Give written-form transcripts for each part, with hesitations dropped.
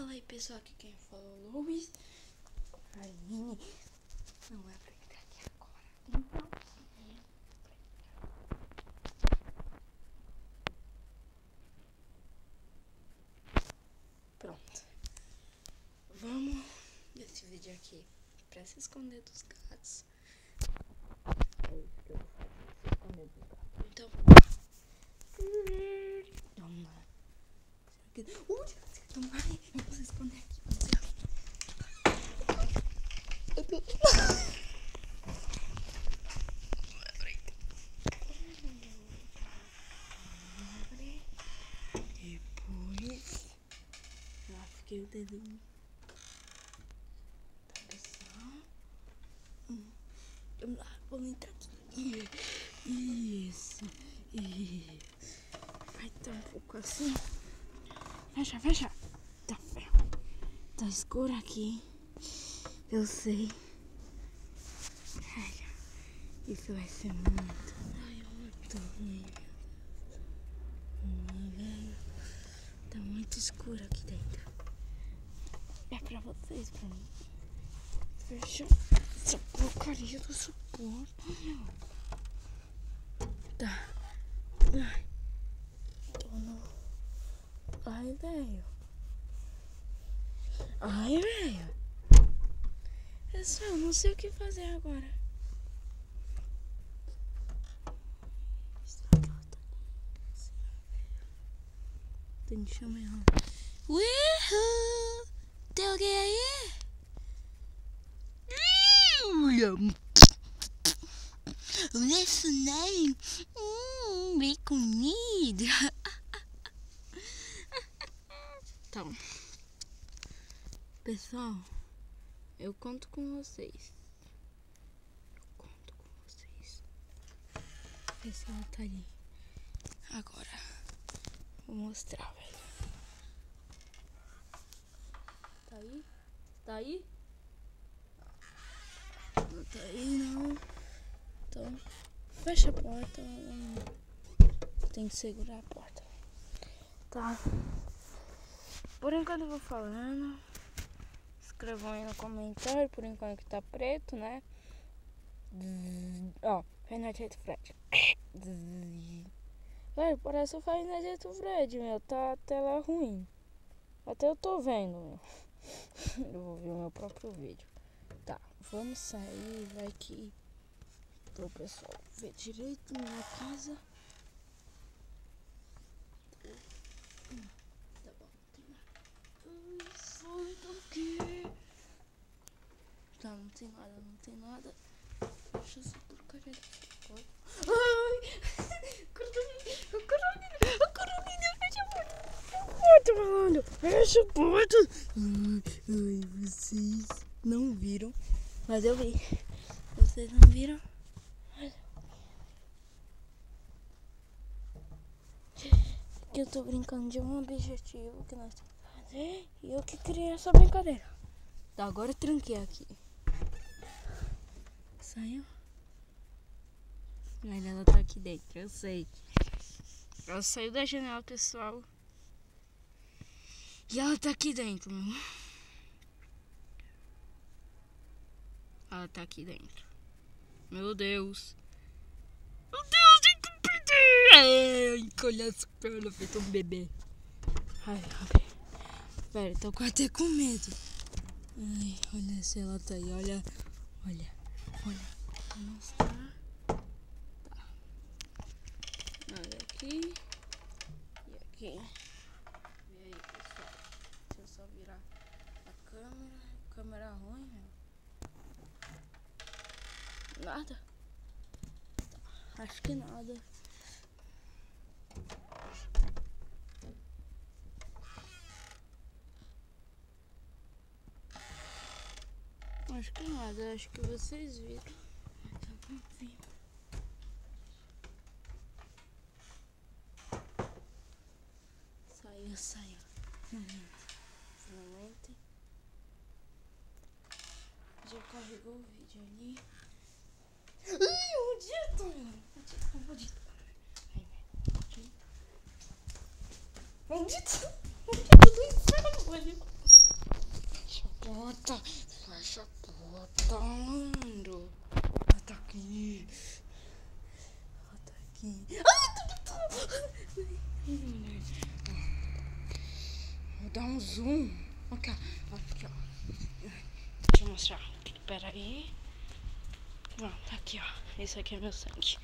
Fala aí, pessoal, aqui quem falou é o Luiz. Aline, não é pra entrar aqui agora. Então, pronto. Vamos nesse vídeo aqui pra se esconder dos gatos. É isso que eu vou fazer, se esconder dos gatos. Então, vamos lá. Não vai, vamos se esconder aqui. Depois, lasquei o dedinho. Tá, pessoal? Vamos lá, vamos entrar aqui. Isso. Vai estar um pouco assim. Fecha. Tá escuro aqui. Eu sei. Olha, isso vai ser muito ruim. Tá muito escuro aqui dentro. É pra vocês, pra mim. Fecha essa porcaria dessa porta. Tá. Ai. Tô no... Ai, velho. Eu não sei o que fazer agora. Tem que chamar ela. Uhul! Tem alguém aí? Nesse nem bem comida. Então, pessoal, eu conto com vocês. Vê se ela tá ali. Agora, vou mostrar, velho. Tá aí? Não tá aí, não. Então, fecha a porta. Tem que segurar a porta. Tá. Por enquanto eu vou falando. Escrevam aí no comentário. Por enquanto que tá preto, né? Ó, Fernando Fred. Velho, parece o Fernando Fred, meu. Tá a tela ruim. Até eu tô vendo, meu. Eu vou ver o meu próprio vídeo. Tá, vamos sair. Vai que pro pessoal ver direito na casa. Tá bom, tem nada. Ai, tá aqui. Tá, não tem nada. Deixa essa porcaria daqui. Ai! A Carolina, fecha a porta, malandro. Fecha a porta. Ai, vocês não viram, mas eu vi. Vocês não viram? Que eu tô brincando de um objetivo que nós temos que fazer. E eu que criei essa brincadeira. Tá, agora eu tranquei aqui. Saiu? Mas ela tá aqui dentro, eu sei. Ela saiu da janela, pessoal. E ela tá aqui dentro, meu. Ela tá aqui dentro. Meu Deus. Tem que perder. Ai, olha as pernas, feito um bebê. Ai, pera, tô até com medo. Ai, olha se ela tá aí, olha. Vou mostrar. Tá. Olha aqui. E aqui. E aí, pessoal. Deixa eu só virar a câmera. Câmera ruim, meu. Nada? Tá. Acho que nada. Acho que nada, acho que vocês viram. Saiu. Finalmente. Já carregou o vídeo ali. Ai, maldito! Maldito do inferno, mano. porta. Fecha a porta, Leandro. Ela tá aqui. Ela tá aqui. Vou dar um zoom. Aqui, ó. Aqui, ó. Deixa eu mostrar. Pera aí. Pronto, tá aqui, ó. Esse aqui é meu sangue.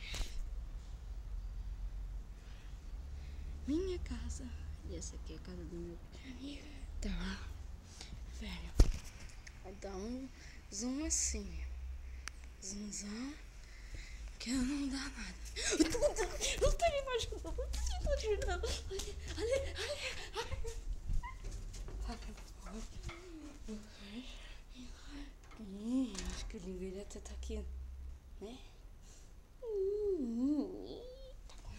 Minha casa. E essa aqui é a casa do meu amigo. Tá. Velho. Vai dar um zoom assim. Zoomzão. Que não dá nada. Não tô me imaginando. Não tô me imaginando. Acho que o linguiça até tá aqui, né? Tá bom.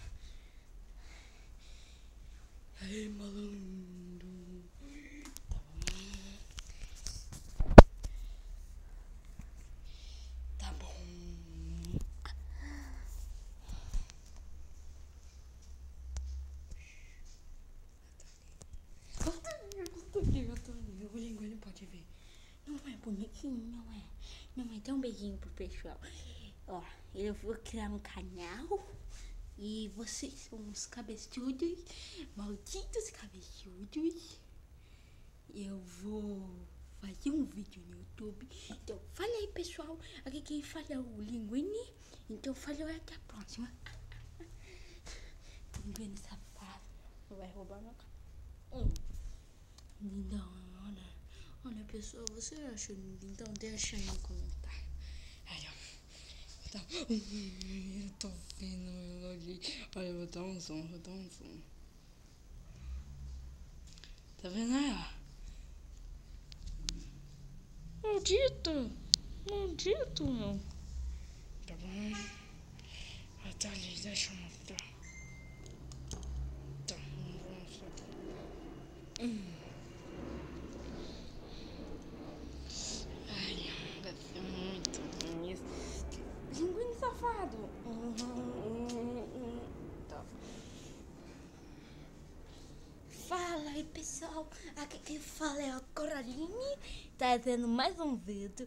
Aí, malandro. Tá bom. Eu tô ali. O linguiça pode ver. Não é bonitinho, não é? Não é? Dá um beijinho pro pessoal. Ó, eu vou criar um canal e vocês são uns cabeçudos, malditos cabeçudos. Eu vou fazer um vídeo no YouTube. Então, fala aí, pessoal. Aqui quem fala é o Linguini. Então, falou, até a próxima. Linguini safado. Vai roubar meu carro. Lindão, olha, pessoal, você acha lindão? Deixa aí no comentário. Aí, ó. Tá. Eu tô vendo meu ali. Olha, eu vou dar um zoom, Tá vendo aí, ó? Maldito, meu. Tá bom? Ah, tá ali, deixa eu mostrar. Tá, vou mostrar. Ai, deve ser muito bonito. Linguinho safado. Tá. Fala aí, pessoal. Aqui quem fala é a Coraline. Tá tendo mais um vídeo.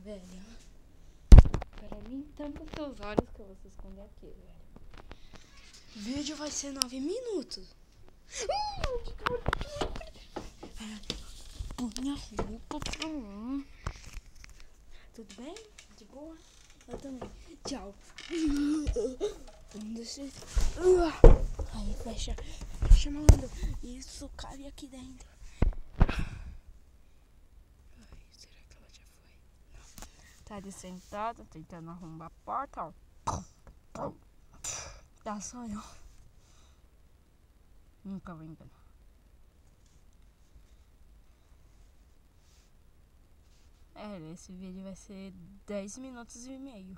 Velho. Coraline, tampa os seus olhos que eu vou se esconder aqui, velho. O vídeo vai ser 9 minutos. Minha roupa pra lá. Tudo bem? De boa? Eu também. Tchau. Aí, fecha. Fecha, malandro. Isso, cabe aqui dentro. Ai, será que ela já foi? Não. Tá ali sentada, tentando arrombar a porta, ó. Tá só eu. Nunca vou enganar. Esse vídeo vai ser 10 minutos e meio.